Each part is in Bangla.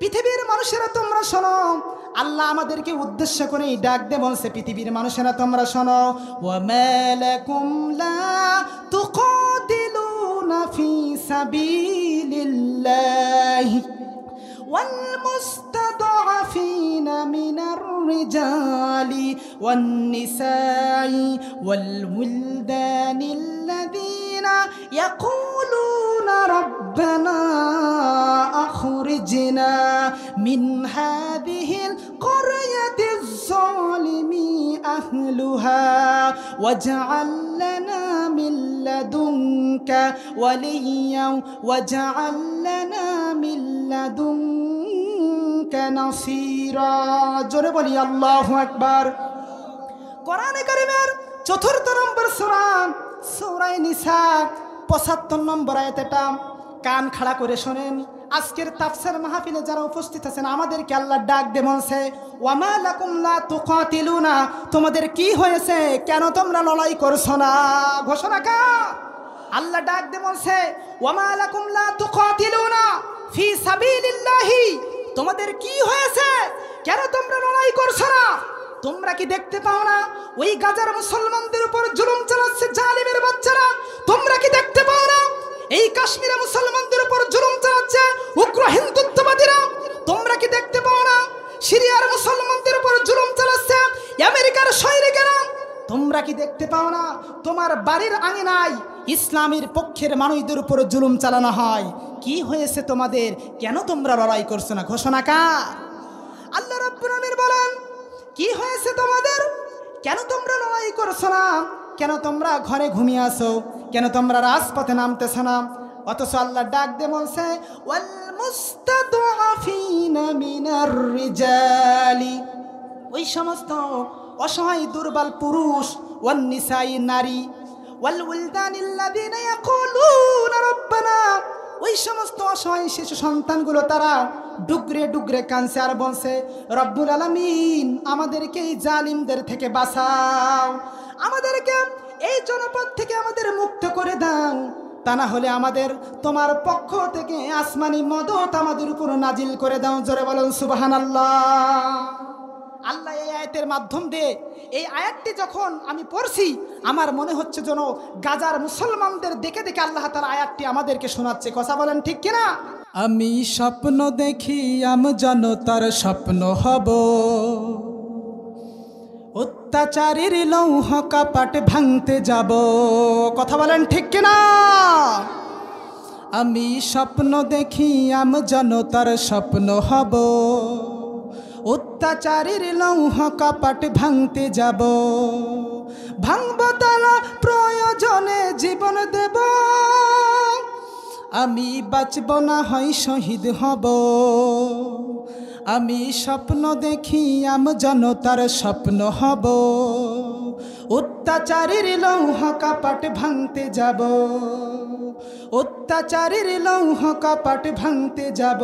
পৃথিবীর মানুষেরা তোমরা শোনো, আল্লাহ আমাদেরকে উদ্দেশ্য করে ডাক দিয়ে বলছে, পৃথিবীর মানুষেরা তোমরা শোনো, ওয়া মালাকুম লা তুকাতিলুনা ফি সাবিলিল্লাহি ওয়াল মুস্তাদআফিনা মিনার রিজালি ওয়ান নিসাই ওয়াল উলদানিল্লাযীনা ইয়াকুলুনা রাব্বানা أخرجنا من هذه القرية الظالم أهلها واجعل لنا من لدنك وليا واجعل لنا من لدنك نصيرا জোরে বলি আল্লাহু আকবার। কোরআনে কারীমের ৪র্থ নম্বর সূরা, সূরা নিসা ৭৫ নম্বর আয়াতটা কান খাড়া করে শোনেন। আজকের তাফসীর মাহফিলে যারা উপস্থিত আছেন, আমাদেরকে আল্লাহ ডাক দিয়ে বলছে, ওয়া মা লাকুম লা তুকাতিলুনা, তোমাদের কি হয়েছে, কেন তোমরা লড়াই করছো না? ঘোষণা কার? আল্লাহ ডাক দিয়ে বলছে, ওয়া মা লাকুম লা তুকাতিলুনা ফি সাবিলিল্লাহি, তোমাদের কি হয়েছে, কেন তোমরা লড়াই করছো না? তোমরা কি দেখতে পাও না ওই গাজার মুসলমানদের উপর জুলুম চালাচ্ছে জালিমের বাচ্চারা? তোমরা কি দেখতে পাও না এই কাশ্মীরে মুসলমানদের উপর জুলুম চালাচ্ছে উগ্র হিন্দুত্ববাদীরা? তোমরা কি দেখতে পাও না সিরিয়ার মুসলমানদের উপর জুলুম চালাচ্ছে আমেরিকার সৈনিকেরা? তোমরা কি দেখতে পাও না তোমার বাড়ির আঙিনায় ইসলামের পক্ষের মানুষদের উপর জুলুম চালানো হয়? কি হয়েছে তোমাদের, কেন তোমরা লড়াই করছো না? ঘোষণা কার? আল্লাহ রাব্বুল আলামিন বলেন, কি হয়েছে তোমাদের, কেন তোমরা লড়াই করছো না? কেন তোমরা ঘরে ঘুমিয়ে আসো? কেন তোমরা রাজপথে নামতেছো না? অথচ আল্লাহ ডাক দিয়ে বলছে, ওয়াল মুস্তাদআফিনা মিনার রিজালি, ওই সমস্ত অসহায় দুর্বল পুরুষ, ওয়ান নিসাই নারী, ওয়াল উলদানিল্লাযীনা ইয়াকুলুনা রাব্বানা, ওই সমস্ত অসহায় শিশু সন্তানগুলো তারা ডুগরে ডুগরে কাঁদছে আর বলছে, রব্বুল আলামিন আমাদেরকে এই জালিমদের থেকে বাঁচাও, আমাদেরকে এই জনপদ থেকে আমাদের মুক্ত করে দাও, তা না হলে আমাদের তোমার পক্ষ থেকে আসমানি মদত আমাদের উপর নাজিল করে দাও। জোরে বলুন সুবহানাল্লাহ। আল্লাহ এই আয়াতের মাধ্যম দিয়ে, এই আয়াতটি যখন আমি পড়ছি, আমার মনে হচ্ছে যেন গাজার মুসলমানদের দেখে দেখে আল্লাহ তাআলা আয়াতটি আমাদেরকে শোনাচ্ছে। কথা বলেন ঠিক কিনা? আমি স্বপ্ন দেখি জনতার স্বপ্ন হব, অত্যাচারীর লৌহ কপাট ভাঙতে যাব। কথা বলেন ঠিক কিনা? আমি স্বপ্ন দেখি জনতার স্বপ্ন হব, অত্যাচারীর লৌহ কপাট ভাঙতে যাব, ভাঙব তালা প্রয়োজনে জীবন দেব, আমি বাঁচব না হয় শহীদ হব। আমি স্বপ্ন দেখি জনতার স্বপ্ন হব, অত্যাচারীর লৌহ কপাট ভাঙতে যাব, অত্যাচারীর লৌহ কপাট ভাঙতে যাব।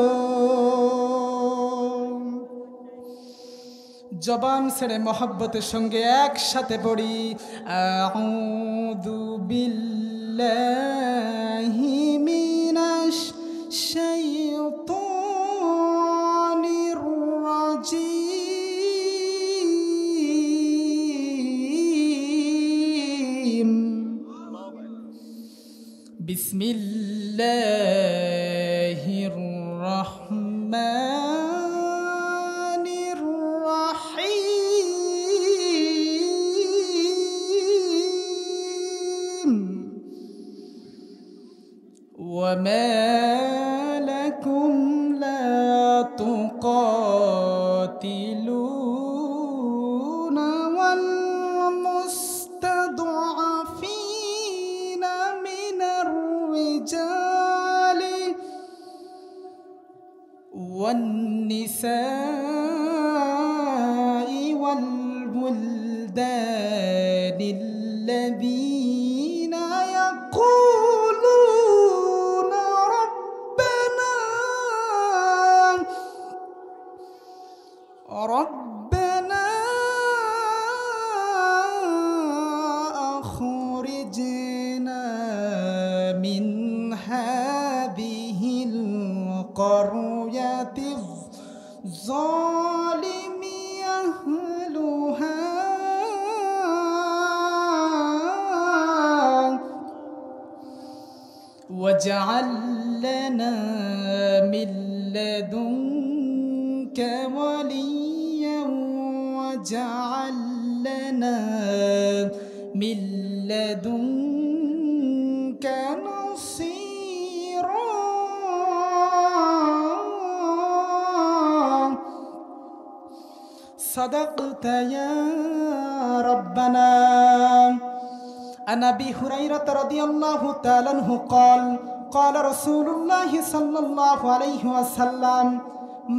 জবান ছেড়ে মহব্বতের সঙ্গে একসাথে পড়ি, আউযু বিল্লাহি মিনাশ শাইতানির রাজিম, বিসমিল্লাহির রাহমানির রাহিম, ওয়া মা লাকুম লা তুকাতিলুনা ওয়াল মুস্তাদআফিনা মিনার রিজালি ওয়ান নিসাই ওয়াল বুলদানিল্লাযীনা ইয়াকুলুনা রাব্বানা ربنا أخرجنا من هذه قرية الظالم أهلها واجعل لنا من لدنك وليا واجعل لنا من لدنك نصيرا صدقت يا ربنا. عن أبي هريرة رضي الله تعالى عنه قال قال رسول الله صلى الله عليه وسلم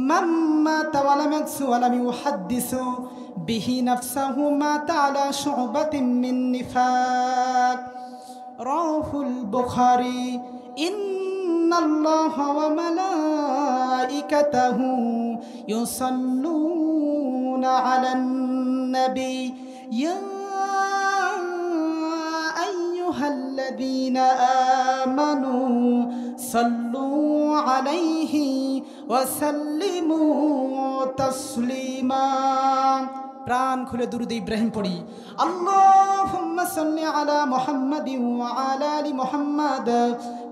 من مات ولم يغز ولم يحدث به نفسه مات على شعبة من نفاق. رواه البخاري. إن الله وملائكته يصلون على النبي يا أيها الذين آمنوا صلوا عليه وسلموا تسليما. প্রাণ খুলে দুরূদ ইব্রাহিম পড়ি। আল্লাহুম্মা সাল্লি আলা মুহাম্মাদিন ওয়া আলা আলি মুহাম্মাদ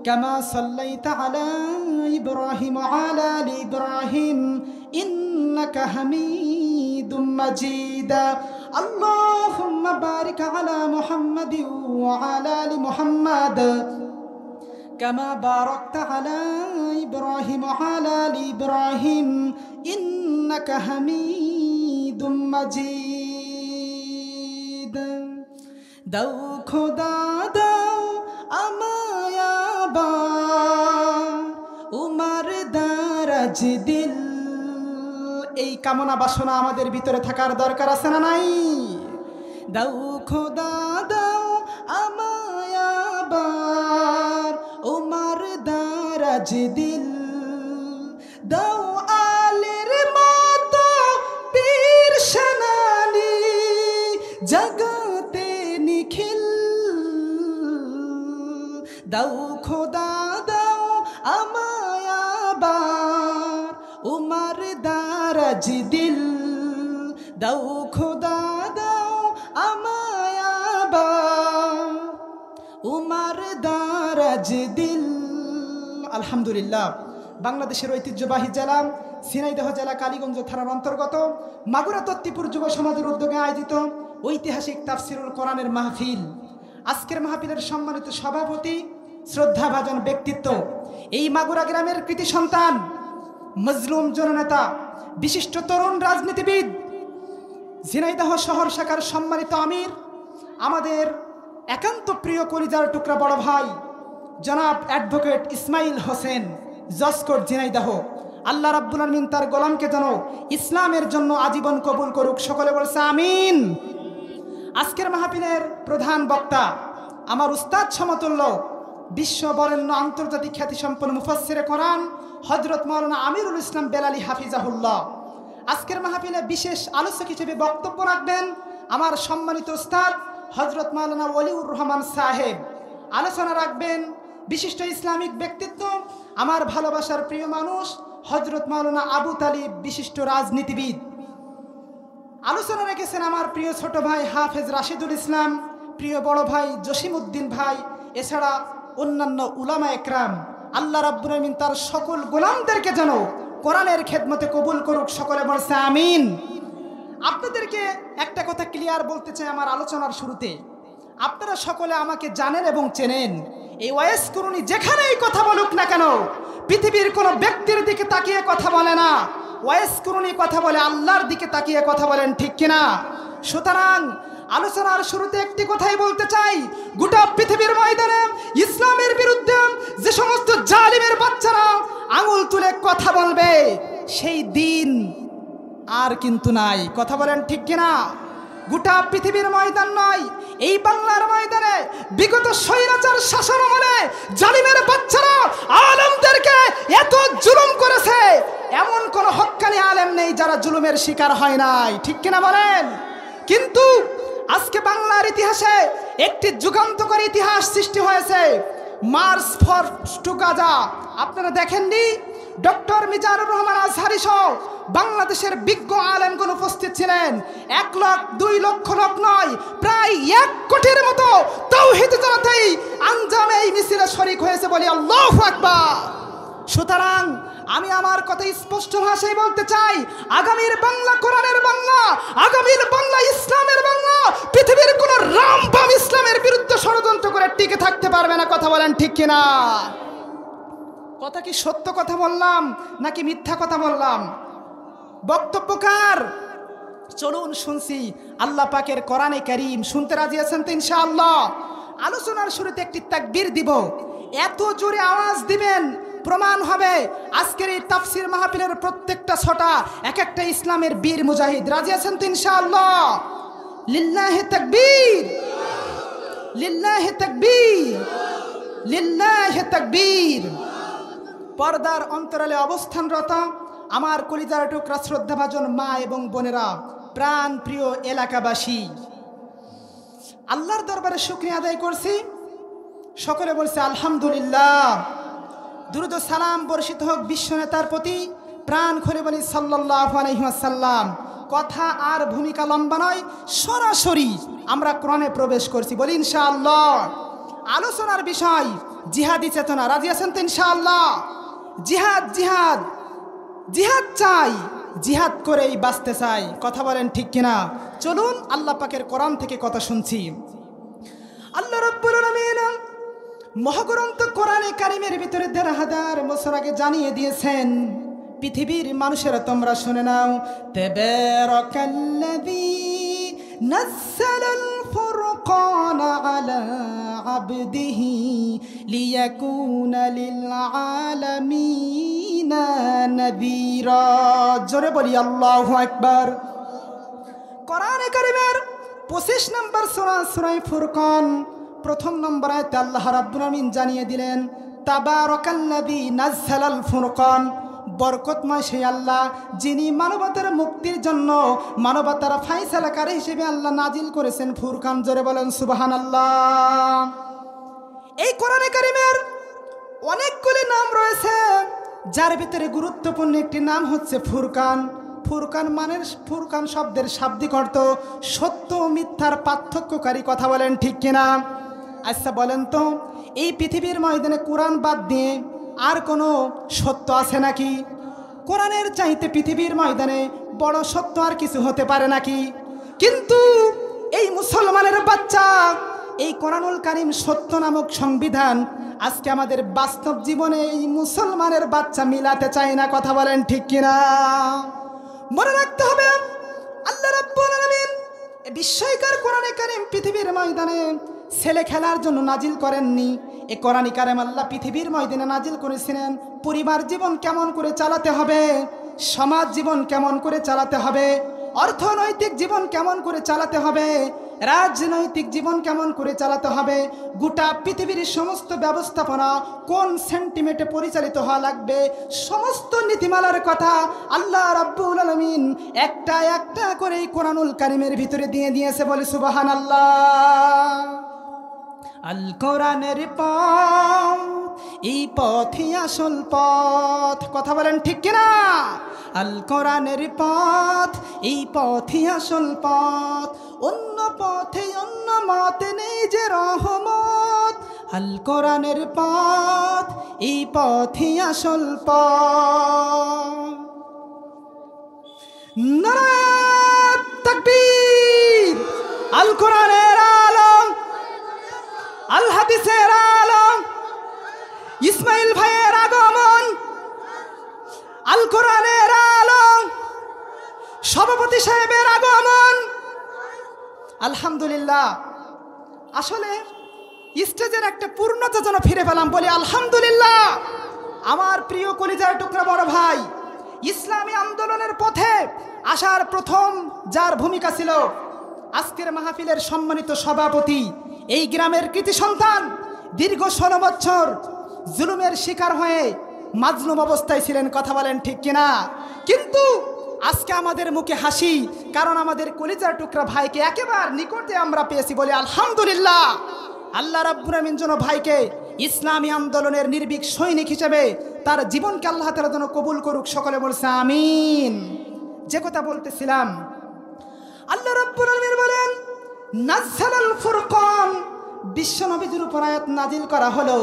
কামা সাল্লাইতা আলা ইব্রাহিম ওয়া আলা আলি ইব্রাহিম ইন্নাকা হামিদুম মাজিদ। আল্লাহুম্মা বারিক আলা মুহাম্মাদিন ওয়া আলা আলি মুহাম্মাদ কামা বারাকতা আলা ইব্রাহিম ওয়া আলা আলি ইব্রাহিম ইন্নাকা হামিদুম মাজিদ। দাও খোদা দাও আমায় আবার উমার দারাজ দিল। এই কামনা বাসনা আমাদের ভিতরে থাকার দরকার আছে না নাই? দাও খোদা দাও আমায় আবার উমার দারাজ দিল। দাও আলের মতো পীর সেনানি জগতে নিখিল। দাও খোদা দাও আমায় আবার উমার দারাজ দিল। দাও খোদা দাও আমায় আবার উমার দারাজ দিল। আলহামদুলিল্লাহ। বাংলাদেশের ঐতিহ্যবাহী জেলা ঝিনাইদহ জেলা কালীগঞ্জ থানার অন্তর্গত মাগুরা তত্ত্বপুর যুব সমাজের উদ্যোগে আয়োজিত ঐতিহাসিক তাফসিরুল কোরআনের মাহফিল। আজকের মাহফিলের সম্মানিত সভাপতি শ্রদ্ধাভাজন ব্যক্তিত্ব এই মাগুরা গ্রামের কৃতি সন্তান মজলুম জননেতা বিশিষ্ট তরুণ রাজনীতিবিদ ঝিনাইদহ শহর শাখার সম্মানিত আমির আমাদের একান্ত প্রিয় কলিজার টুকরা বড় ভাই জনাব অ্যাডভোকেট ইসমাইল হোসেন জসকোট ঝিনাইদহ। আল্লাহ রাব্বুল আলামিন তার গোলামকে যেন ইসলামের জন্য আজীবন কবুল করুক। সকলে বলছে আমিন। আজকের মাহফিলের প্রধান বক্তা আমার উস্তাদ সমতুল্য বিশ্ব বরেণ্য আন্তর্জাতিক খ্যাতিসম্পন্ন মুফাসসিরে কোরআন হযরত মাওলানা আমিরুল ইসলাম বেলালী হাফিজাহুল্লাহ। আজকের মাহফিলে বিশেষ আলোচক হিসেবে বক্তব্য রাখবেন আমার সম্মানিত উস্তাদ হযরত মাওলানা ওলিউর রহমান সাহেব। আলোচনা রাখবেন বিশিষ্ট ইসলামিক ব্যক্তিত্ব আমার ভালোবাসার প্রিয় মানুষ হযরত মাওলানা আবু তালিব বিশিষ্ট রাজনীতিবিদ। আলোচনা রেখেছেন আমার প্রিয় ছোট ভাই হাফেজ রাশিদুল ইসলাম, প্রিয় বড় ভাই জসিমউদ্দিন ভাই, এছাড়া অন্যান্য উলামা একরাম। আল্লাহ রাব্বুল আলামিন তার সকল গোলামদেরকে যেন কোরআনের খেদমতে কবুল করুক। সকলে বলছে আমিন। আপনাদেরকে একটা কথা ক্লিয়ার বলতে চাই আমার আলোচনার শুরুতে। আপনারা সকলে আমাকে জানেন এবং চেনেন। এই ওয়াইস কুরুনি যেখানেই কথা বলুক না কেন পৃথিবীর কোনো ব্যক্তির দিকে তাকিয়ে কথা বলে না। ওয়াইস কুরুনি কথা বলে আল্লাহর দিকে তাকিয়ে কথা বলেন, ঠিক কিনা? সুতরাং আলোচনার শুরুতে একটি কথাই বলতে চাই, গোটা পৃথিবীর ময়দানে ইসলামের বিরুদ্ধে যে সমস্ত জালিমের বাচ্চারা আঙুল তুলে কথা বলবে সেই দিন আর কিন্তু নাই। কথা বলেন ঠিক কিনা? গোটা পৃথিবীর ময়দান নয়, এই বাংলার ময়দানে বিগত স্বৈরাচার শাসন আমলে জালিমের বাচ্চারা আলেমদেরকে এত জুলুম করেছে, এমন কোন হক্কানি আলেম নেই যারা জুলুমের শিকার হয় নাই, ঠিক কিনা বলেন? কিন্তু আজকে বাংলার ইতিহাসে একটি যুগান্তকারী ইতিহাস সৃষ্টি হয়েছে। মার্চ ফর টু গাজা আপনারা দেখেননি? ডক্টর মিজানুর রহমান আজহারি সহ বাংলাদেশের বিজ্ঞ আলেমগণ উপস্থিত ছিলেন। 1 লাখ 2 লক্ষ লোক নয়, প্রায় 1 কোটির মতো তাওহীদ জনতাই আঞ্জামে এই মিছিলে শরীক হয়েছে, বলি আল্লাহু আকবার। সুতরাং আমি আমার কথা স্পষ্ট ভাষায় বলতে চাই, আগামীর বাংলা কোরআনের বাংলা, আগামীর বাংলা ইসলামের বাংলা। পৃথিবীর কোন রামবাম ইসলামের বিরুদ্ধে ষড়যন্ত্র করে টিকে থাকতে পারবে না। কথা বলেন ঠিক কিনা? কথা কি সত্য কথা বললাম নাকি মিথ্যা কথা বললাম? বক্তব্যকার চলুন শুনছি আল্লাহ পাকের কোরআনে কারীম। শুনতে রাজি আছেন তো ইনশাআল্লাহ? আলোচনার শুরুতে একটি তাকবীর দিব, এত জোরে আওয়াজ দিবেন প্রমাণ হবে আজকের এই তাফসীর মাহফিলের প্রত্যেকটা ছটা এক একটা ইসলামের বীর মুজাহিদ। রাজি আছেন তো ইনশাআল্লাহ? লিল্লাহি তাকবীর, লিল্লাহি তাকবীর, লিল্লাহি তাকবীর। পর্দার অন্তরালে অবস্থানরত আমার কলিজার টুকরা শ্রদ্ধাভাজন মা এবং বোনেরা, প্রাণ প্রিয় এলাকাবাসী, আল্লাহর দরবারে শুকরিয়া আদায় করছি। সকলে বলছে আলহামদুলিল্লাহ। দুরূদ ও সালাম বর্ষিত হোক বিশ্বনেতার প্রতি, প্রাণ খুলে বলি সাল্লাল্লাহু আলাইহি ওয়াসাল্লাম। কথা আর ভূমিকা লম্বা নয়, সরাসরি আমরা কোরআনে প্রবেশ করছি, বলি ইনশাআল্লাহ। আলোচনার বিষয় জিহাদি চেতনা। রাজি আছেন তো ইনশাআল্লাহ? জিহাদ, জিহাদ, জিহাদ চাই, জিহাদ করেই বাঁচতে চাই। কথা বলেন ঠিক কিনা? চলুন আল্লাহ পাকের কোরআন থেকে কথা শুনছি। আল্লাহ রাব্বুল আলামিন মহাগ্রন্থ কোরআনে কারিমের ভিতরে ১,৫০০ বছর আগে জানিয়ে দিয়েছেন, পৃথিবীর মানুষেরা তোমরা শুনে নাও। তাবারাকাল্লাযী নাযালাল ফুরকানা আলা আবদিহি লিয়াকুনা লিল আলামিনা নাযীরা। জোরে বলি আল্লাহু আকবার। কোরআনে কারিমের 25 নম্বর সূরা, সূরা ফুরকান, 1 নম্বর আয়াতে আল্লাহ রাব্বুল আমিন জানিয়ে দিলেন, তাবারাকাল্লাযী নাযালাল ফুরকান। বরকতময় সেই আল্লাহ যিনি মানবতার মুক্তির জন্য মানবতার ফায়সালাকারী হিসেবে আল্লাহ নাজিল করেছেন ফুরকান। জোরে বলেন সুবহানাল্লাহ। এই কোরআনে কারিমের অনেকগুলি নাম রয়েছে, যার ভিতরে গুরুত্বপূর্ণ একটি নাম হচ্ছে ফুরকান। ফুরকান মানে, ফুরকান শব্দের শাব্দিক অর্থ সত্য ও মিথ্যার পার্থক্যকারী। কথা বলেন ঠিক কিনা? আচ্ছা বলেন তো, এই পৃথিবীর ময়দানে কোরআন বাদ দিয়ে আর কোনো সত্য আছে নাকি? কোরআনের চাইতে পৃথিবীর ময়দানে বড় সত্য আর কিছু হতে পারে নাকি? কিন্তু এই মুসলমানের বাচ্চা, এই কোরআনুল কারীম সত্য নামক সংবিধান আজকে আমাদের বাস্তব জীবনে এই মুসলমানের বাচ্চা মিলাতে চায় না। কথা বলেন ঠিক কিনা? মনে রাখতে হবে, আল্লাহ রাব্বুল আলামিন এই বিস্ময়কর কোরআনে কারীম পৃথিবীর ময়দানে ছেলে খেলার জন্য নাজিল করেননি। এই কোরআনে কারীম আল্লাহ পৃথিবীর ময়দানে নাজিল করেছিলেন পরিবার জীবন কেমন করে চালাতে হবে, সমাজ জীবন কেমন করে চালাতে হবে, অর্থনৈতিক জীবন কেমন করে চালাতে হবে, রাজনৈতিক জীবন কেমন করে চালাতে হবে, গোটা পৃথিবীর সমস্ত ব্যবস্থাপনা কোন সেন্টিমেন্টে পরিচালিত হওয়া লাগবে, সমস্ত নীতিমালার কথা আল্লাহ রাব্বুল আলামিন একটা একটা করে এই কোরআনুল কারীমের ভিতরে দিয়ে দিয়েছে। বলে সুবহানাল্লাহ। আল কোরআনের পথ, এই পথই আসল পথ। কথা বলেন ঠিক কিনা? আল কোরআনের পথ, এই পথই আসল পথ, অন্য পথে অন্য মতে নেই যে রহমত। আল কোরআনের পথ, এই পথই আসল পথ। নারায়ে তাকবীর। আল কোরআনের আলম, আল হাদিসের আলম, ইসমাইল ভাইয়ের আগমন, আল কোরআনের আলম, সভাপতি সাহেবের আগমন। আলহামদুলিল্লাহ। আসলে স্টেজের একটা পূর্ণতা যেন ফিরে পেলাম। বলি আলহামদুলিল্লাহ। আমার প্রিয় কলিজার টুকরা বড় ভাই, ইসলামী আন্দোলনের পথে আসার প্রথম যার ভূমিকা ছিল, আজকের মাহফিলের সম্মানিত সভাপতি, এই গ্রামের কৃতি সন্তান, দীর্ঘ 16 বছর জুলুমের শিকার হয়ে মাজলুম অবস্থায় ছিলেন। কথা বলেন ঠিক কিনা? কিন্তু আজকে আমাদের মুখে হাসি, কারণ আমাদের কলিজার টুকরা ভাইকে একেবারে নিকটে আমরা পেয়েছি। বলে আলহামদুলিল্লাহ। আল্লাহ রাব্বুল আমিন যেন ভাইকে ইসলামী আন্দোলনের নির্ভীক সৈনিক হিসেবে তার জীবনকে আল্লাহ তাআলা যেন কবুল করুক। সকলে বলছে আমিন। যে কথা বলতেছিলাম, আল্লাহ রাব্বুল আলামিন বলেন নাযালাল ফুরকান, বিশ্ব নবীদের উপর আয়াত নাজিল করা হলো।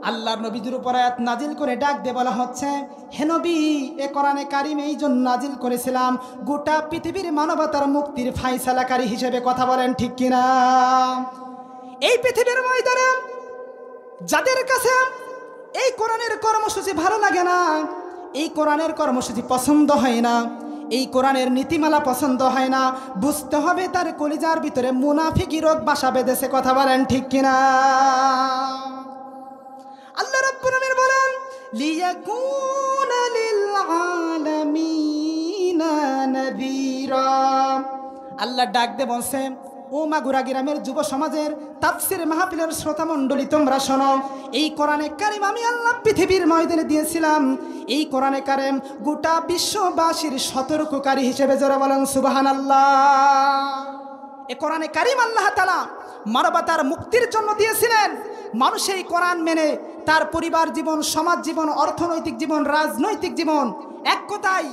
আল্লাহর নবীদের উপর আয়াত নাজিল করে ডাক দিয়ে বলা হচ্ছে, হে নবী, এ কোরআনে কারিম এই জন্য নাজিল করেছিলাম গোটা পৃথিবীর মানবতার মুক্তির ফায়সালাকারী হিসেবে। কথা বলেন ঠিক কিনা? এই পৃথিবীর ময়দানে যাদের কাছে এই কোরআনের কর্মসূচি ভালো লাগে না, এই কোরআনের কর্মসূচি পছন্দ হয় না, এই কোরআনের নীতিমালা পছন্দ হয় না, বুঝতে হবে তার কলিজার ভিতরে মুনাফিকি রোগ বাসা বেঁধেছে। কথা বলেন ঠিক কিনা? আল্লাহ রাব্বুল আলামিন বলেন লিয়াকুনা লিল আলামিনা নাযীরা। আল্লাহ ডাক দে বলছে, ও মাগুরা গ্রামের যুব সমাজের তাফসীর মাহফিলের শ্রোতা মণ্ডলী, তোমরা শোনো, এই কোরআনে কারিম আমি আল্লাহ পৃথিবীর ময়দানে দিয়েছিলাম। এই কোরআনে কারিম গোটা বিশ্ববাসীর সতর্ককারী হিসেবে। জোরে বলেন সুবহানাল্লাহ। এই কোরআনে কারিম আল্লাহ তাআলা মানবতার মুক্তির জন্য দিয়েছিলেন। মানুষ এই কোরআন মেনে তার পরিবার জীবন, সমাজ জীবন, অর্থনৈতিক জীবন, রাজনৈতিক জীবন, এক কথায়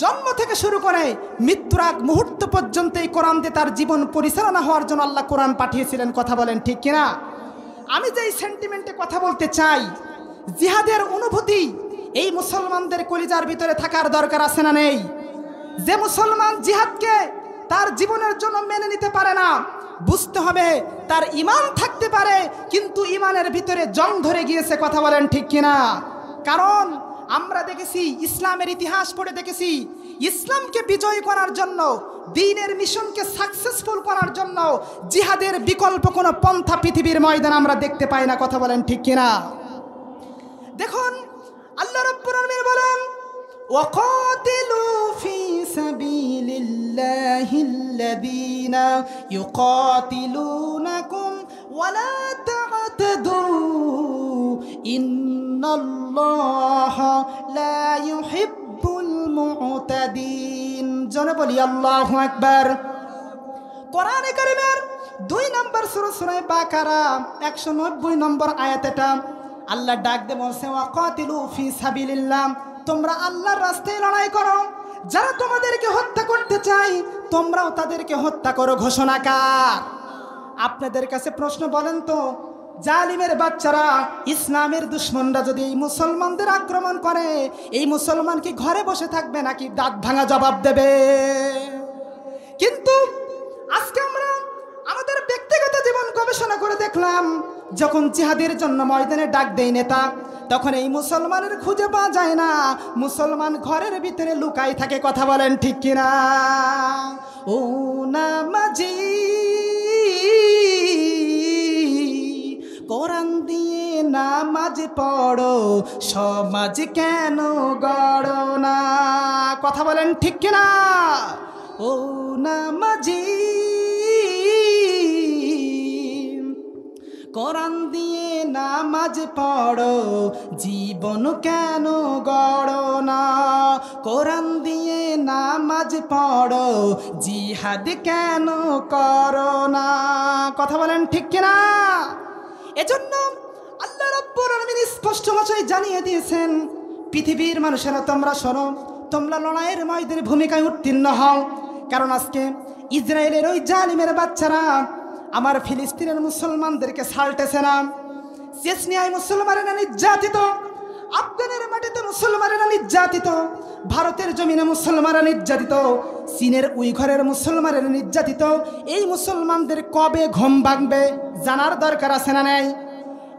জন্ম থেকে শুরু করে মৃত্যুর আগ মুহূর্ত পর্যন্ত এই কোরআন দিয়ে তার জীবন পরিচালনা হওয়ার জন্য আল্লাহ কোরআন পাঠিয়েছিলেন। কথা বলেন ঠিক কিনা? আমি যে এই সেন্টিমেন্টে কথা বলতে চাই, জিহাদের অনুভূতি এই মুসলমানদের কলিজার ভিতরে থাকার দরকার আছে না নেই? যে মুসলমান জিহাদকে তার জীবনের জন্য মেনে নিতে পারে না, বুঝতে হবে তার ঈমান থাকতে পারে কিন্তু ঈমানের ভিতরে জং ধরে গিয়েছে। কথা বলেন ঠিক কিনা? কারণ আমরা দেখেছি, ইসলামের ইতিহাস পড়ে দেখেছি, ইসলামকে বিজয় করার জন্য, দ্বীনের মিশনকে সাকসেসফুল করার জন্য জিহাদের বিকল্প কোনো পন্থা পৃথিবীর ময়দানে আমরা দেখতে পাই না। কথা বলেন ঠিক কিনা? দেখুন আল্লাহ রাব্বুল আলামিন বলেন ওয়াকাতিলু ফি সাবিলিল্লাহিল্লাযীনা ইউকাতিলুনাকুম ওয়ালা তা'তাদু ইন্নাল্লাহা লা ইউহিব্বুল মু'তাদিন। জোরে বলি আল্লাহু আকবার। কোরআনে কারীমের 2 নম্বর সূরা বাকারা 190 নম্বর আয়াত। এটা আল্লাহ ডাক দিয়ে বলছে ওয়াকাতিলু ফি সাবিলিল্লাহ, তোমরা আল্লাহর রাস্তায় লড়াই করো। যারা তোমাদেরকে হত্যা করতে চায় তোমরাও তাদেরকে হত্যা করো। ঘোষণাকার। আপনাদের কাছে প্রশ্ন, বলেন তো, জালিমের বাচ্চারা, ইসলামের দুশমনরা যদি এই মুসলমানদের আক্রমণ করে, এই মুসলমান কি ঘরে বসে থাকবে নাকি দাঁত ভাঙা জবাব দেবে? কিন্তু আজকে আমরা আমাদের ব্যক্তিগত জীবন গবেষণা করে দেখলাম, যখন জিহাদের জন্য ময়দানে ডাক দেয় নেতা, তখন এই মুসলমানের খুঁজে পাওয়া যায় না, মুসলমান ঘরের ভিতরে লুকাই থাকে। কথা বলেন ঠিক কিনা? ও নামাজি, কোরআন দিয়ে নামাজ পড়ো, সমাজ কেন গড়ো না? কথা বলেন ঠিক কিনা? ও নামাজি, কোরআন দিয়ে নামাজ পড়ো, জীবন কেন গড়ো না? কোরআন দিয়ে নামাজ পড়ো, জিহাদ কেন করো না? কথা বলেন ঠিক কিনা? এজন্য আল্লাহ রাব্বুল আলামিন স্পষ্ট ভাষায় জানিয়ে দিয়েছেন, পৃথিবীর মানুষেরা তোমরা শোনো, তোমরা লড়াইয়ের ময়দানে ভূমিকায় উত্তীর্ণ হও। কারণ আজকে ইসরায়েলের ওই জালিমের বাচ্চারা আমার ফিলিস্তিনের মুসলমানদেরকে সাল্টেছে না, চেচনিয়ায় মুসলমানেরা নির্যাতিত, আফগানের মাটিতে মুসলমানেরা নির্যাতিত, ভারতের জমিনে মুসলমানরা নির্যাতিত, চীনের উইঘরের মুসলমানেরা নির্যাতিত। এই মুসলমানদের কবে ঘুম ভাঙবে জানার দরকার আছে না নাই?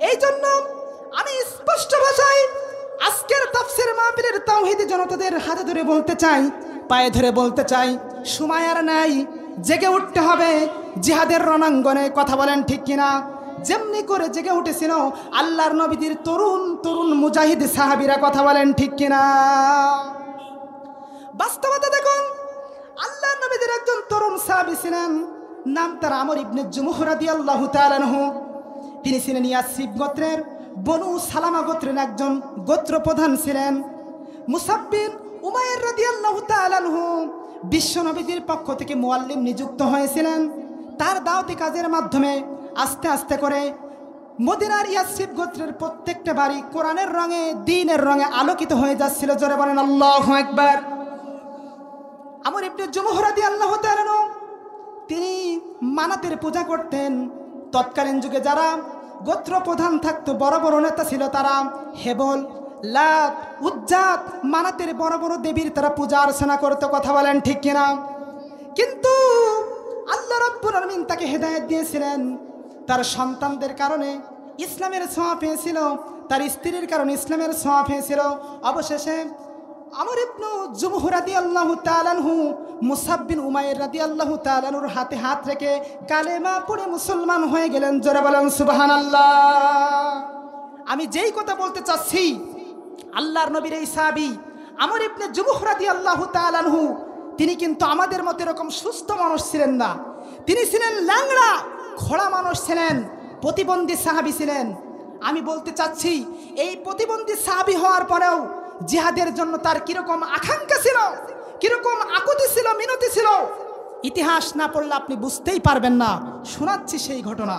এই জন্য আমি স্পষ্ট ভাষায় আজকের তাফসীর মাহফিলের তাওহীদি জনতাদের হাতে ধরে বলতে চাই, পায়ে ধরে বলতে চাই, সময় আর নাই, জেগে উঠতে হবে জিহাদের রণাঙ্গনে। কথা বলেন ঠিক কিনা? যেমনি করে জেগে উঠেছিল আল্লাহর নবীদের তরুণ তরুণ মুজাহিদ সাহাবীরা। কথা বলেন ঠিক কিনা? বাস্তবতা দেখুন, আল্লাহর নবীদের একজন তরুণ সাহাবী ছিলেন, নাম তার আমর ইবনে জুমুহ রাদিয়াল্লাহু তাআলা আনহু। তিনি ছিলেন ইয়াসরিব গোত্রের বনু সালামা গোত্রের একজন গোত্র প্রধান ছিলেন। মুসাব বিন উমাইর রাদিয়াল্লাহু তাআলা আনহু বিশ্ব নবীদের পক্ষ থেকে মুআল্লিম নিযুক্ত হয়েছিলেন। তার দাওয়াতি কাজের মাধ্যমে আস্তে আস্তে করে মদিনার ইয়াসরিব গোত্রের প্রত্যেকটা বাড়ি কোরআনের রঙে, দ্বীনের রঙে আলোকিত হয়ে যাচ্ছিল। জোরে বলেন আল্লাহু আকবার। আমর ইবনে জুমুহ রাদিয়াল্লাহু তাআলা আনহু তিনি মানাতের পূজা করতেন। তৎকালীন যুগে যারা গোত্র প্রধান থাকতো, বড় বড় নেতা ছিল, তারা হেবল, লাত, উজ্জাত, মানাতের বড় বড় দেবীর তারা পূজা অর্চনা করতো। কথা বলেন ঠিক কিনা? কিন্তু আল্লাহ রাব্বুল আলামিন তাকে হেদায়েত দিয়েছিলেন। তার সন্তানদের কারণে ইসলামের ছোঁয়া পেয়েছিল, তার স্ত্রীর কারণে ইসলামের ছোঁয়া পেয়েছিল। অবশেষে আমর ইবনে জুমুহ রাদিয়াল্লাহু তাআলা আনহু মুসআব বিন উমাইর রাদিয়াল্লাহু তাআলা আনহুর হাতে হাত রেখে কালেমা পড়ে মুসলমান হয়ে গেলেন। জোরে বলেন সুবহানাল্লাহ। আমি যেই কথা বলতে চাচ্ছি, আল্লাহর নবীর এই সাহাবী আমর ইবনে জুমুহ রাদিয়াল্লাহু তাআলা আনহু তিনি কিন্তু আমাদের মতো এরকম সুস্থ মানুষ ছিলেন না। তিনি ছিলেন ল্যাংড়া, খোড়া মানুষ ছিলেন, প্রতিবন্ধী সাহাবী ছিলেন। আমি বলতে চাচ্ছি, এই প্রতিবন্ধী সাহাবী হওয়ার পরেও জিহাদের জন্য তার কিরকম আকাঙ্ক্ষা ছিল, কিরকম আকুতি ছিল, মিনতি ছিল, ইতিহাস না পড়লে আপনি বুঝতেই পারবেন না। শোনাচ্ছি সেই ঘটনা।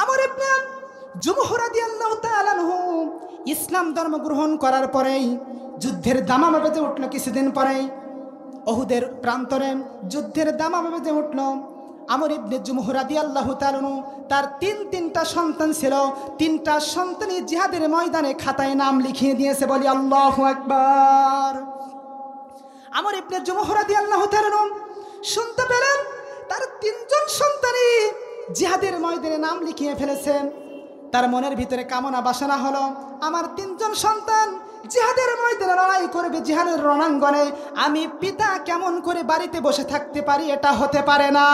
আমর ইবনে জুমুহ রাদিয়াল্লাহু তাআলা আনহু ইসলাম ধর্ম গ্রহণ করার পরেই যুদ্ধের দামামা বেজে উঠল। কিছুদিন পরেই উহুদের প্রান্তরে যুদ্ধের দামামা বেজে উঠল। আমর ইবনে জুমুহ রাদিয়াল্লাহু তাআলা আনহু তার তিনটা সন্তান ছিল। তিনটা সন্তানই জিহাদের ময়দানে খাতায় নাম লিখিয়ে দিয়েছে। বলি আল্লাহু আকবার। আমর ইবনে জুমুহ রাদিয়াল্লাহু তাআলা আনহু শুনতে পেলেন তার তিনজন সন্তানই জিহাদের ময়দানে নাম লিখিয়ে ফেলেছে। তার মনের ভিতরে কামনা বাসনা হলো, আমার তিনজন সন্তান জিহাদের ময়দানে লড়াই করবে, জিহাদের রণাঙ্গনে। আমি পিতা কেমন করে বাড়িতে বসে থাকতে পারি? এটা হতে পারে না।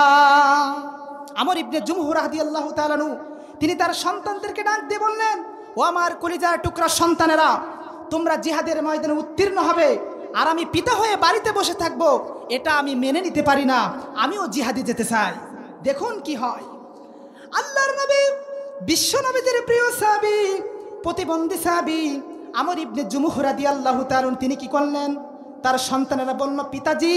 আমর ইবনে জুমুহ রাদিয়াল্লাহু তাআলা আনহু তিনি তার সন্তানদেরকে ডাক দিয়ে বললেন, ও আমার কলিজার টুকরা সন্তানেরা, তোমরা জিহাদের ময়দানে উত্তীর্ণ হবে, আর আমি পিতা হয়ে বাড়িতে বসে থাকবো, এটা আমি মেনে নিতে পারি না। আমিও জিহাদে যেতে চাই। দেখুন কি হয়। আল্লাহর নবী, বিশ্ব নবীদের প্রিয় সাহাবী, প্রতিবন্ধী সাহাবী আমর ইবনে জুমুহ রাদিয়াল্লাহু তাআলা তিনি কি করলেন? তার সন্তানেরা বলল, পিতাজি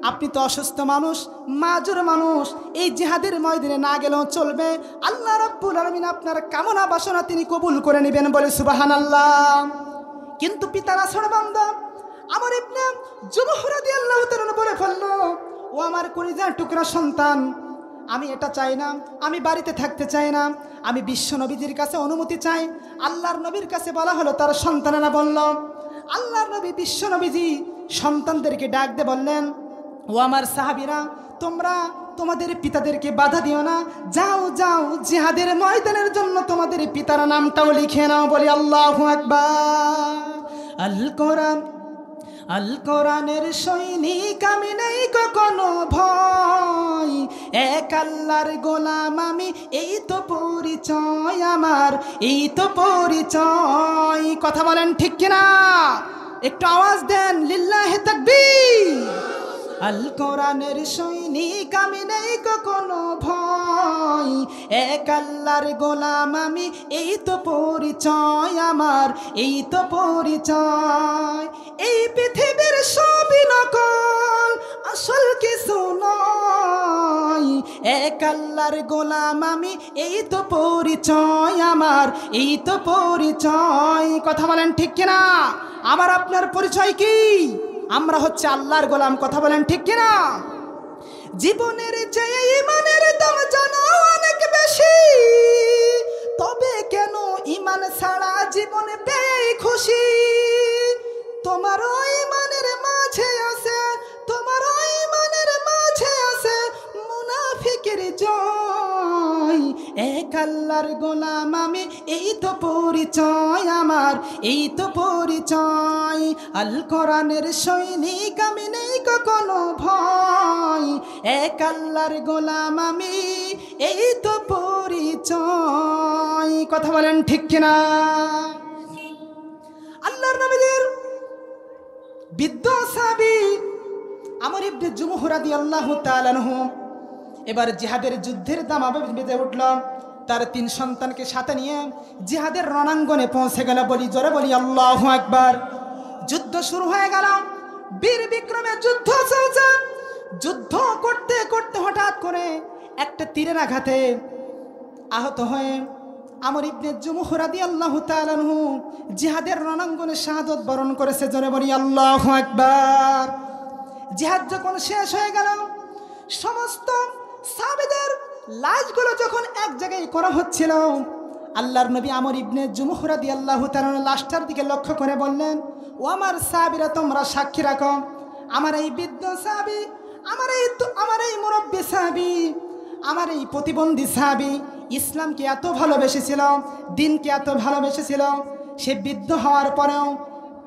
আপনি তো অসুস্থ মানুষ, মাজুর মানুষ, এই জিহাদের ময়দানে না গেলেও চলবে। আল্লাহ রাব্বুল আলামিন আপনার কামনা বাসনা তিনি কবুল করে নেবেন। বলে সুবহানাল্লাহ। কিন্তু পিতার আশ্রয়বান্ধা আমর ইবনে জুমুহ রাদিয়াল্লাহু তাআলা বলে ফেলল, ও আমার কলিজার টুকরা সন্তান, আমি এটা চাই না, আমি বাড়িতে থাকতে চাই না, আমি বিশ্ব নবীজির কাছে অনুমতি চাই। আল্লাহর নবীর কাছে বলা হলো, তার সন্তানেরা বলল। আল্লাহর নবী বিশ্ব নবীজি সন্তানদেরকে ডাক দিয়ে বললেন, ও আমার সাহাবীরা, তোমরা তোমাদের পিতাদেরকে বাধা দিও না, যাও যাও জিহাদের ময়দানের জন্য তোমাদের পিতার নামটাও লিখে নাও। বলি আল্লাহু আকবার। আল কোরআনের সৈনিক আমি, নেই কখনো ভয়, এক আল্লাহর গোলাম আমি, এই তো পরিচয় আমার, এই তো পরিচয়। কথা বলেন ঠিক কিনা? একটু আওয়াজ দেন, লিল্লাহি তাকবীর। আল কোরআনের সৈনিক আমি, নেই কখনো ভয়, এক আল্লাহর গোলাম আমি, এই তো পরিচয় আমার, এই তো পরিচয়। এই পৃথিবীর সবই নকল, আসল কিছু নয়, এক আল্লাহর গোলাম আমি, এই তো পরিচয় আমার, এই তো পরিচয়। কথা বলেন ঠিক কিনা? আমার আপনার পরিচয় কি? আমরা হচ্ছে আল্লাহর গোলাম। কথা বলেন ঠিক কিনা? জীবনের চেয়ে ইমানের দাম জানো অনেক বেশি, তবে কেন ইমান ছাড়া জীবনে পেয়ে খুশি? তোমার ইমানের মাঝে আছে, তোমার ইমানের মাঝে আছে মুনাফিকের জয়, এক আল্লাহর গোলাম আমি, এই তো পরিচয় আমার, এই তো পরিচয়। আল কোরআনের সৈনিক আমি, নেই কখনো ভয়, এক আল্লাহর গোলাম আমি, এই তো পরিচয়। কথা বলেন ঠিক কিনা? আল্লাহর নবীর বৃদ্ধ সাহাবী আমর ইবনে জুমুহ রাদিয়াল্লাহু তাআলা আনহু এবার জিহাদের যুদ্ধের দামামা বেজে উঠল। তার তিন সন্তানকে সাথে নিয়ে জিহাদের রণাঙ্গনে পৌঁছে গেল। বলি জোরে বলি আল্লাহু আকবার। যুদ্ধ শুরু হয়ে গেল, বীর বিক্রমে যুদ্ধ চলছে। যুদ্ধ করতে করতে হঠাৎ করে একটা তীরের আঘাতে আহত হয়ে আমর ইবনে জুমুহ রাদিয়াল্লাহু তাআলা আনহু জিহাদের রণাঙ্গনে শাহাদাত বরণ করেছে। জোরে বলি আল্লাহু আকবার। জিহাদ যখন শেষ হয়ে গেল, সমস্ত সাহাবীদের লাশগুলো যখন এক জায়গায় করা হচ্ছিল, আল্লাহর নবী আমর ইবনে জুমুহ রাদিয়াল্লাহু তাআলা লাশটার দিকে লক্ষ্য করে বললেন, ও আমার সাহাবীরা, তোমরা সাক্ষী রাখো, আমার এই বৃদ্ধ সাহাবী, আমার এই মুরব্বী সাহাবী, আমার এই প্রতিবন্ধী সাহাবী ইসলামকে এত ভালোবেসেছিল, দিনকে এত ভালোবেসেছিল, সে বৃদ্ধ হওয়ার পরেও,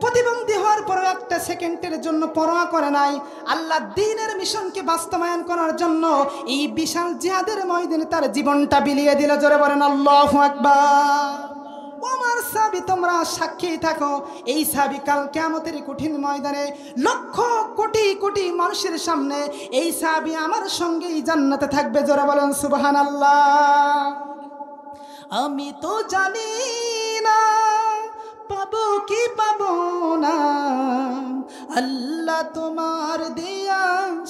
প্রতিবন্ধী হওয়ার পরেও একটা সেকেন্ডের জন্য পরোয়া করে নাই। আল্লাহ দ্বীনের মিশনকে বাস্তবায়ন করার জন্য এই বিশাল জিহাদের ময়দানে তার জীবনটা বিলিয়ে দিল। জোরে বলেন আল্লাহু আকবার। আমার সাহাবী, তোমরা সাক্ষী থাকো, এই সাহাবী কাল কিয়ামতের কঠিন ময়দানে লক্ষ কোটি কোটি মানুষের সামনে এই সাহাবী আমার সঙ্গেই জান্নাতে থাকবে। জোরে বলেন সুবহানাল্লাহ। আমি তো জানি না পাবো কি পাবো না, আল্লাহ তোমার দেয়া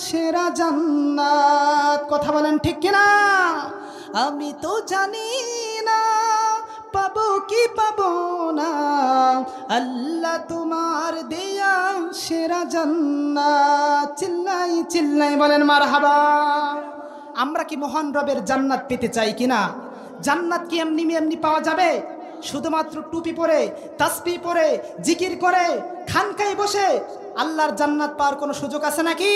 সেরা জান্নাত। কথা বলেন ঠিক কিনা? আমি তো জানি না পাবো কি পাবো না, আল্লাহ তোমার দেয়া সেরা জান্নাত। চিল্লাই চিল্লাই বলেন মারহাবা। আমরা কি মহান রবের জান্নাত পেতে চাই কিনা? জান্নাত কি এমনি এমনি পাওয়া যাবে? শুধুমাত্র টুপি পরে, তাসবিহ পরে, জিকির করে, খানকায় বসে আল্লাহর জান্নাত পাওয়ার কোনো সুযোগ আছে নাকি?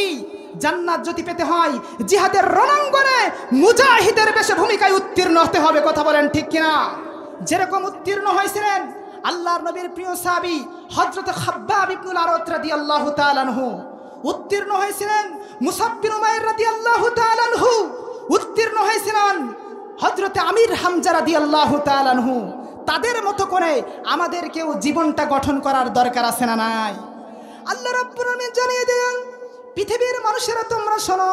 জান্নাত যদি পেতে হয় জিহাদের রণাঙ্গনে মুজাহিদের বেশে ভূমিকায় উত্তীর্ণ হতে হবে। কথা বলেন ঠিক কিনা? যেরকম উত্তীর্ণ হয়েছিলেন আল্লাহর নবীর প্রিয় সাহাবী হযরত খাব্বাব ইবনুল আরাত রাদিয়াল্লাহু তাআলা আনহু, উত্তীর্ণ হয়েছিলেন মুসাব বিন উমাইর রাদিয়াল্লাহু তাআলা আনহু, উত্তীর্ণ হয়েছিলেন হযরত আমির হামজা রাদিয়াল্লাহু তাআলা আনহু। তাদের মতো করে আমাদেরকেও জীবনটা গঠন করার দরকার আছে না নাই? আল্লাহ রাব্বুল আলামিন জানিয়ে দেন, পৃথিবীর মানুষেরা তোমরা শোনো,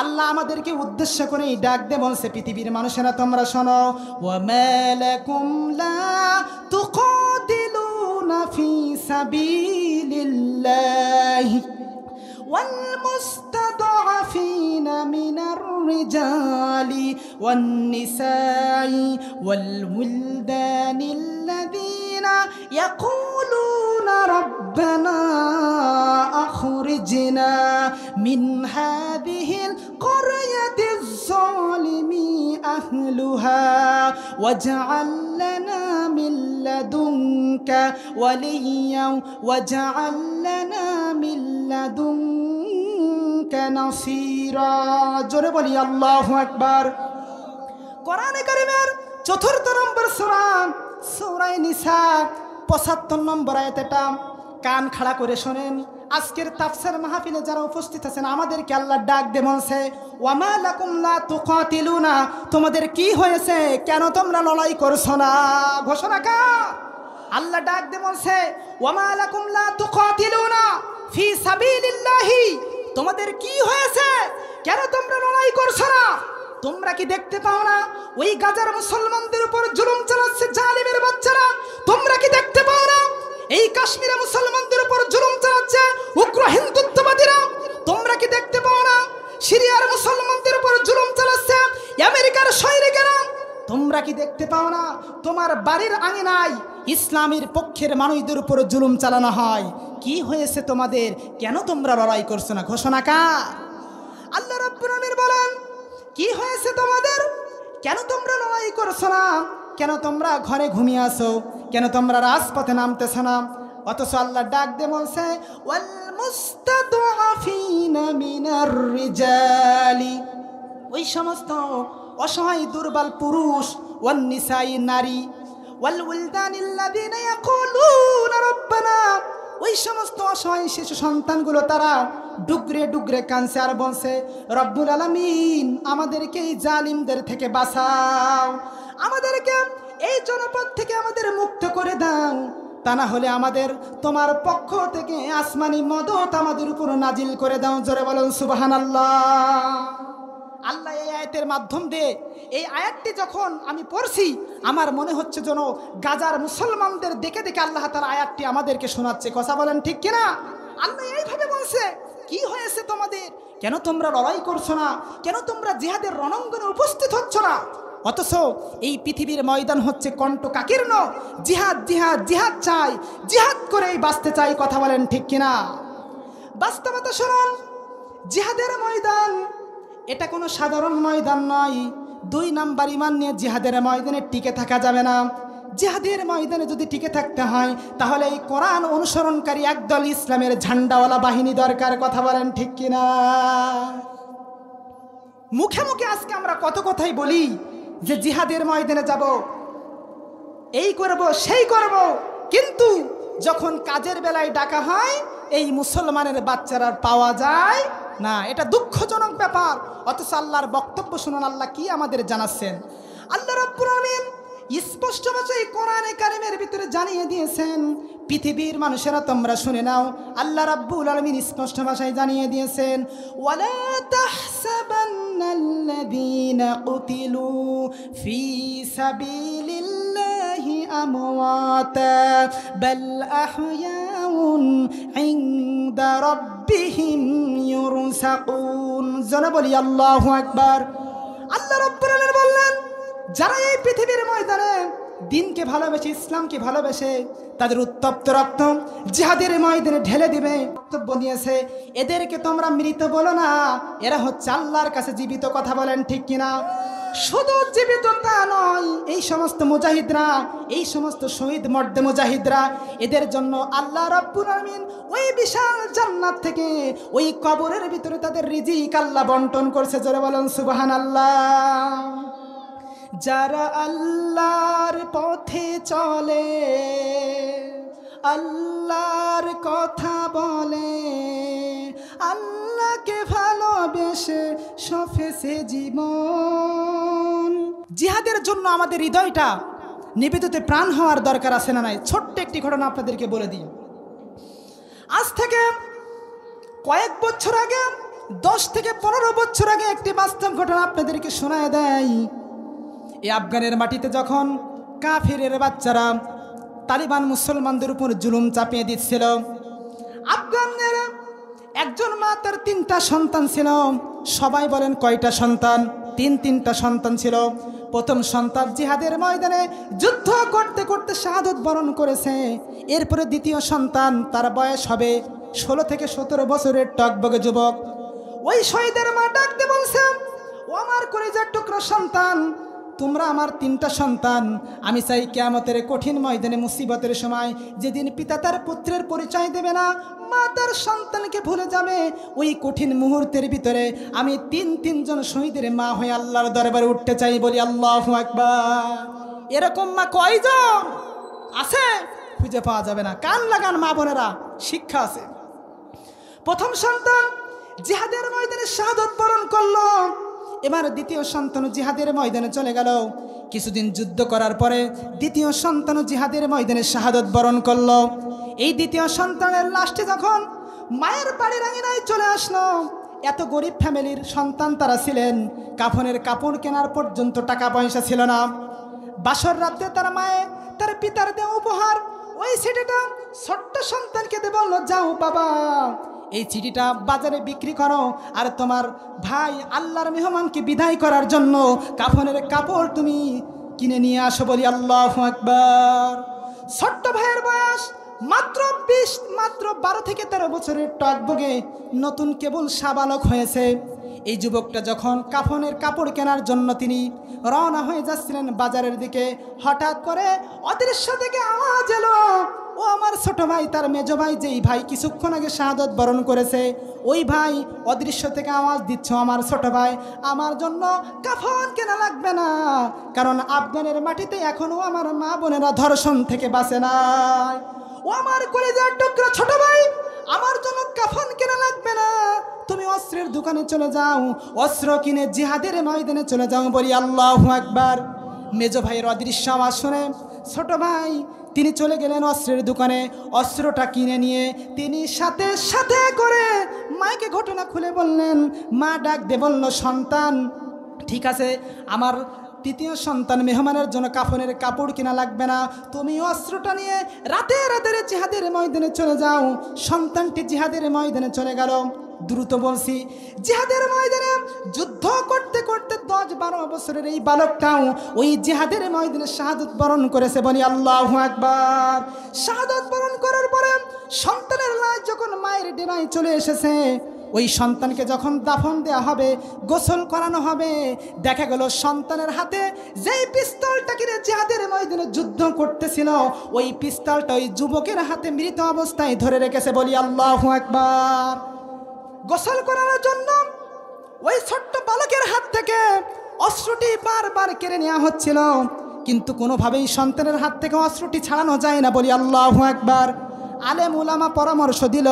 আল্লাহ আমাদেরকে উদ্দেশ্য করে ডাক দে বলছে, পৃথিবীর মানুষেরা তোমরা শোনো, ওয়া মালাকুম লা তুকাতিলুনা ফি সাবিলিল্লাহি ওয়াল মুস্তাদআফিনা মিনার রিজালি ওয়ান নিসাই ওয়াল উলদানিল্লাযীনা ইয়াকুলুনা রাব্বানা আখরিজনা মিন হাযিহিল ক্বরয়াতিজ যালিমি আহলুহা ওয়াজআল লানা মিন লাদুনকা ওয়ালিয়্যা ওয়াজআল লানা মিন লাদুনকা নাসীরা। জোরে বলি আল্লাহু আকবার। কোরআনে কারীমের ৪র্থ নম্বর সূরা, সূরা নিসা ৭৫ নম্বর আয়াতটা কান খাড়া করে শোনেন। আজকের তাফসীর মাহফিলে যারা উপস্থিত আছেন, আমাদেরকে আল্লাহ ডাক দিয়ে বলছে, ওয়া মা লাকুম লা তুকাতিলুনা, তোমাদের কি হয়েছে, কেন তোমরা লড়াই করছো না? ঘোষণা কার? আল্লাহ ডাক দিয়ে বলছে, ওয়া মা লাকুম লা তুকাতিলুনা ফি সাবিলিল্লাহি, তোমাদের কি হয়েছে, কেন তোমরা লড়াই করছো না? তোমরা কি দেখতে পাও না ওই গাজার মুসলমানদের উপর জুলুম চালাচ্ছে জালিমের বাচ্চারা? তোমরা কি দেখতে পাও না এই কাশ্মীরে মুসলমানদের উপর জুলুম চালাচ্ছে উগ্র হিন্দুত্ববাদীরা? তোমরা কি দেখতে পাও না সিরিয়ার মুসলমানদের উপর জুলুম চালাচ্ছে আমেরিকার সৈনিকেরা? তোমরা কি দেখতে পাও না তোমার বাড়ির আঙিনায় ইসলামের পক্ষের মানুষদের উপর জুলুম চালানো হয়? কি হয়েছে তোমাদের, কেন তোমরা লড়াই করছো না? ঘোষণা কার? আল্লাহ রাব্বুল আলামিন বলেন, কি হয়েছে তোমাদের, কেন তোমরা লড়াই করছো না? কেন তোমরা ঘরে ঘুমিয়ে আসো? কেন তোমরা রাজপথে নামতেছো না? অথচ আল্লাহ ডাক দিয়ে বলছে, ওয়াল মুস্তাদআফিনা মিনার রিজালি, ওই সমস্ত অসহায় দুর্বল পুরুষ, ওয়ান নিসাই নারী, ওয়াল উলদানিল্লাযীনা ইয়াকুলুনা রাব্বানা, ওই সমস্ত অসহায় শিশু সন্তানগুলো তারা ডুগরে ডুগরে কাঁদছে আর বলছে, রব্বুল আলামিন আমাদেরকে এই জালিমদের থেকে বাঁচাও, আমাদেরকে এই জনপদ থেকে আমাদের মুক্ত করে দাও, তা না হলে আমাদের তোমার পক্ষ থেকে আসমানি মদত আমাদের উপর নাজিল করে দাও। জোরে বলুন সুবহানাল্লাহ। আল্লাহ এই আয়াতের মাধ্যম দিয়ে, এই আয়াতটি যখন আমি পড়ছি, আমার মনে হচ্ছে যেন গাজার মুসলমানদের দেখে দেখে আল্লাহ তাআলা আয়াতটি আমাদেরকে শোনাচ্ছে। কথা বলেন ঠিক কিনা? আল্লাহ এইভাবে বলছে, কি হয়েছে তোমাদের, কেন তোমরা লড়াই করছো না, কেন তোমরা জিহাদের রণাঙ্গনে উপস্থিত হচ্ছ না? অথচ এই পৃথিবীর ময়দান হচ্ছে কণ্টকাকীর্ণ। জিহাদ জিহাদ জিহাদ চাই, জিহাদ করেই বাঁচতে চাই। কথা বলেন ঠিক কিনা? বাস্তবতা শুনুন, জিহাদের ময়দান এটা কোনো সাধারণ ময়দান নয়। 2 নাম্বার ঈমান নিয়ে জিহাদের ময়দানে টিকে থাকা যাবে না। জিহাদের ময়দানে যদি টিকে থাকতে হয় তাহলে এই কোরআন অনুসরণকারী একদল ইসলামের ঝান্ডাওয়ালা বাহিনী দরকার। কথা বলেন ঠিক কিনা? মুখে মুখে আজকে আমরা কত কথাই বলি যে জিহাদের ময়দানে যাব, এই করব সেই করব, কিন্তু যখন কাজের বেলায় ডাকা হয় এই মুসলমানের বাচ্চারা পাওয়া যায় না। এটা দুঃখজনক ব্যাপার। অথচ আল্লাহর বক্তব্য শুনুন, আল্লাহ কি আমাদের জানাচ্ছেন। আল্লাহ রাব্বুল আলামিন স্পষ্ট ভাষায় কোরআনে কারিমের ভিতরে জানিয়ে দিয়েছেন, পৃথিবীর মানুষেরা তোমরা শুনে নাও। আল্লাহ রাব্বুল আলামিন স্পষ্ট ভাষায় জানিয়ে দিয়েছেন, ওয়ালা তাহসাবান্নাল্লাযীনা কুতিলু ফি সাবিলিল্লাহি আমওয়াতা বাল আহইয়াউন ইনদা রাব্বিহিম ইউরযাকুন। জোরে বলি আল্লাহু আকবার। আল্লাহ রাব্বুল আলামিন বললেন, যারা এই পৃথিবীর ময়দানে দিনকে ভালোবেসে, ইসলামকে ভালোবেসে তাদের উত্তপ্ত রক্ত জিহাদের ময়দানে ঢেলে দিবে, বক্তব্য নিয়েছে, এদেরকে তোমরা মৃত বলো না, এরা হচ্ছে আল্লাহর কাছে জীবিত। কথা বলেন ঠিক কিনা? শুধু জীবিত তা নয়, এই সমস্ত মুজাহিদরা, এই সমস্ত শহীদ মর্দে মুজাহিদরা, এদের জন্য আল্লাহ রাব্বুল আলামিন ওই বিশাল জান্নাত থেকে ওই কবরের ভিতরে তাদের রিজিক আল্লাহ বন্টন করছে। জোরে বলেন সুবহানাল্লাহ। যারা আল্লাহর পথে চলে, আল্লাহর কথা বলে, আল্লাহকে ভালোবেসে সফেছে জীবন। জিহাদের জন্য আমাদের হৃদয়টা নিবেদিত প্রাণ হওয়ার দরকার আছে না নাই? ছোট্ট একটি ঘটনা আপনাদেরকে বলে দিই। আজ থেকে কয়েক বছর আগে, 10 থেকে 15 বছর আগে একটি বাস্তব ঘটনা আপনাদেরকে শোনায় দেয়। এই আফগানের মাটিতে যখন কাফিরের বাচ্চারা তালিবান মুসলমানদের উপর জুলুম চাপিয়ে দিচ্ছিল, আফগানের একজন মা, তার 3টা সন্তান ছিল। সবাই বলেন কয়টা সন্তান? 3টা সন্তান ছিল। প্রথম সন্তান জিহাদের ময়দানে যুদ্ধ করতে করতে শাহাদত বরণ করেছে। এরপরে দ্বিতীয় সন্তান, তার বয়স হবে 16 থেকে 17 বছরের টকবগে যুবক। ওই শহীদের মা ডাকতে বলছে, ও আমার কলিজার টুকরা সন্তান, তোমরা আমার 3টা সন্তান, আমি চাই কিয়ামতের কঠিন ময়দানে মুসিবতের সময় যেদিন পিতা তার পুত্রের পরিচয় দেবে না, মা তার সন্তানকে ভুলে যাবে, ওই কঠিন মুহূর্তের ভিতরে আমি 3জন শহীদের মা হয়ে আল্লাহর দরবারে উঠতে চাই। বলি আল্লাহু আকবার। এরকম মা কয়জন আছে? খুঁজে পাওয়া যাবে না। কান লাগান মা বোনেরা, শিক্ষা আছে। প্রথম সন্তান জিহাদের ময়দানে শাহাদত বরণ করলো। এবার দ্বিতীয় সন্তান জিহাদের ময়দানে চলে গেল। কিছুদিন যুদ্ধ করার পরে দ্বিতীয় সন্তান জিহাদের ময়দানে শাহাদত বরণ করলো। এই দ্বিতীয় সন্তানের লাশটি যখন মায়ের বাড়ির আঙিনায় চলে আসলো, এত গরিব ফ্যামিলির সন্তান তারা ছিলেন, কাফনের কাপড় কেনার পর্যন্ত টাকা পয়সা ছিল না। বাসর রাতে তার মায়ে তার পিতার দেওয়া উপহার ওই চিঠিটা ছোট্ট সন্তানকে দিয়ে বলল, যাও বাবা, এই চিঠিটা বাজারে বিক্রি করো, আর তোমার ভাই আল্লাহর মেহমানকে বিদায় করার জন্য কাফনের কাপড় তুমি কিনে নিয়ে আসো। বলি আল্লাহু আকবার। ছোট্ট ভাইয়ের বয়স মাত্র 12 থেকে 13 বছরের টকবগে নতুন কেবল সাবালক হয়েছে। এই যুবকটা যখন কাফনের কাপড় কেনার জন্য তিনি রওনা হয়ে যাচ্ছিলেন বাজারের দিকে, হঠাৎ করে অদৃশ্য থেকে আওয়াজ এলো, ও আমার ছোট ভাই, তার মেজ ভাই, যেই ভাই কিছুক্ষণ আগে শাহাদত বরণ করেছে, ওই ভাই অদৃশ্য থেকে আওয়াজ দিচ্ছ, আমার ছোট ভাই, আমার জন্য কাফন কেনা লাগবে না, কারণ আফগানের মাটিতে এখনো আমার মা বোনেরা ধর্ষণ থেকে বাঁচে নাই। ও আমার কলিজার টুকরা ছোট ভাই, আমার জন্য কাফন কেনা লাগবে না, তুমি অস্ত্রের দোকানে চলে যাও, অস্ত্র কিনে জিহাদের ময়দানে চলে যাও। বলি আল্লাহু আকবার। মেজ ভাইয়ের অদৃশ্য আওয়াজ শুনে ছোট ভাই তিনি চলে গেলেন অস্ত্রের দোকানে, অস্ত্রটা কিনে নিয়ে তিনি সাথে সাথে করে মাকে ঘটনা খুলে বললেন। মা ডাক দিয়ে বলল, সন্তান ঠিক আছে, আমার তৃতীয় সন্তান মেহমানের জন্য কাফনের কাপড় কিনা লাগবে না, তুমি অস্ত্রটা নিয়ে রাতে রাতে জিহাদের ময়দানে চলে যাও। সন্তানটি জিহাদের ময়দানে চলে গেল। দ্রুত বলছি, জিহাদের ময়দানে যুদ্ধ করতে করতে 10-12 বছরের এই বালকটাও ওই জিহাদের ময়দানে শাহাদত বরণ করেছে। বলি আল্লাহু আকবার। শাহাদত বরণ করার পরে সন্তানের লাশ যখন মায়ের ডেরায় চলে এসেছে, ওই সন্তানকে যখন দাফন দেওয়া হবে, গোসল করানো হবে, দেখা গেল সন্তানের হাতে যেই পিস্তলটা কিনে জিহাদের ময়দানে যুদ্ধ করতেছিল, ওই পিস্তলটা ওই যুবকের হাতে মৃত অবস্থায় ধরে রেখেছে। বলি আল্লাহু আকবার। গোসল করানোর জন্য ওই ছোট্ট বালকের হাত থেকে অস্ত্রটি বারবার কেড়ে নেওয়া হচ্ছিল, কিন্তু কোনোভাবেই সন্তানের হাত থেকে অস্ত্রটি ছাড়ানো যায় না। বলি আল্লাহু আকবার। আলেম উলামা পরামর্শ দিল,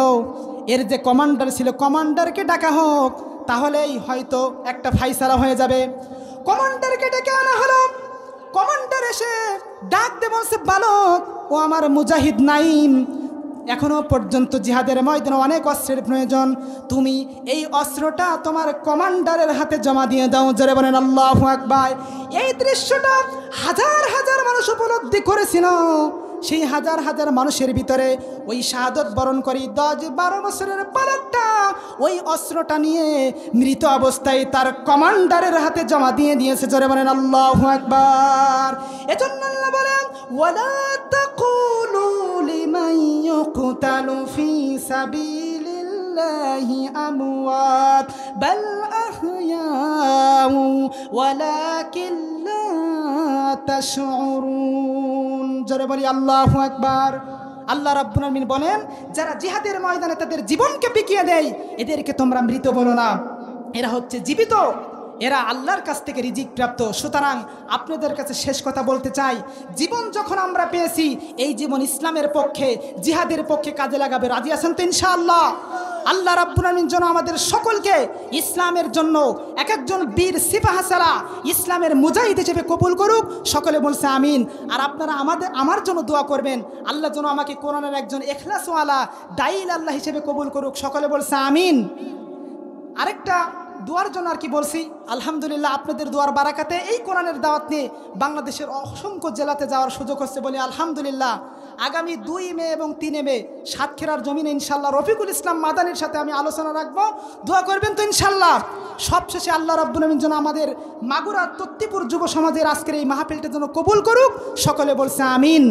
এর যে কমান্ডার ছিল, কমান্ডারকে ডাকা হোক, তাহলেই হয়তো একটা ফাইসালা হয়ে যাবে। কমান্ডারকে ডেকে আনা হলো। কমান্ডার এসে ডাক দিয়ে বলছে, বালক, ও আমার মুজাহিদ নাইম, এখনো পর্যন্ত জিহাদের ময়দানে অনেক অস্ত্রের প্রয়োজন, তুমি এই অস্ত্রটা তোমার কমান্ডারের হাতে জমা দিয়ে দাও। জোরে বলেন আল্লাহু আকবার। এই দৃশ্যটা হাজার হাজার মানুষ উপলব্ধি করেছিল। সেই হাজার হাজার মানুষের ভিতরে ওই শাহাদত বরণ করি 10-12 বছরের বালকটা ওই অস্ত্রটা নিয়ে মৃত অবস্থায় তার কমান্ডারের হাতে জমা দিয়ে দিয়েছে। জোরে বলেন আল্লাহু আকবার। এজন্য আল্লাহ বলেন, ওয়ালা তাকুলু লিমান ইউকতালু ফি সাবিলিল্লাহি আমওয়াত বাল আহইয়াউ ওয়ালাকিন লা তাশউরুন। জোরে বলি আল্লাহু আকবার। আল্লাহ রাব্বুল আলামিন বলেন, যারা জিহাদের ময়দানে তাদের জীবনকে বিকিয়ে দেয়, এদেরকে তোমরা মৃত বলো না, এরা হচ্ছে জীবিত, এরা আল্লাহর কাছ থেকে রিজিক প্রাপ্ত। সুতরাং আপনাদের কাছে শেষ কথা বলতে চাই, জীবন যখন আমরা পেয়েছি, এই জীবন ইসলামের পক্ষে, জিহাদের পক্ষে কাজে লাগাবে। রাজি আছেন তো ইনশাআল্লাহ? আল্লাহ রাব্বুল আলামিন যেন আমাদের সকলকে ইসলামের জন্য এক একজন বীর সিপাহসালা ইসলামের মুজাহিদ হিসেবে কবুল করুক। সকলে বলছে আমিন। আর আপনারা আমার জন্য দোয়া করবেন, আল্লাহ যেন আমাকে কোরআনের একজন ইখলাসওয়ালা দাঈল আল্লাহ হিসেবে কবুল করুক। সকলে বলছে আমিন। আরেকটা দোয়ার জন্য আর কি বলছি, আলহামদুলিল্লাহ আপনাদের দোয়ার বারাকাতে এই কোরআনের দাওয়াত নিয়ে বাংলাদেশের অসংখ্য জেলাতে যাওয়ার সুযোগ হচ্ছে বলে আলহামদুলিল্লাহ। আগামী 2 মে এবং 3 মে সাতক্ষীরার জমিনে ইনশাল্লাহ রফিকুল ইসলাম মাদানির সাথে আমি আলোচনা রাখবো। দোয়া করবেন তো ইনশাল্লাহ। সবশেষে আল্লাহ রাব্বুল আলামিন যেন আমাদের মাগুরা তত্ত্বপুর যুব সমাজের আজকের এই মাহফিলটা যেন কবুল করুক। সকলে বলছে আমিন।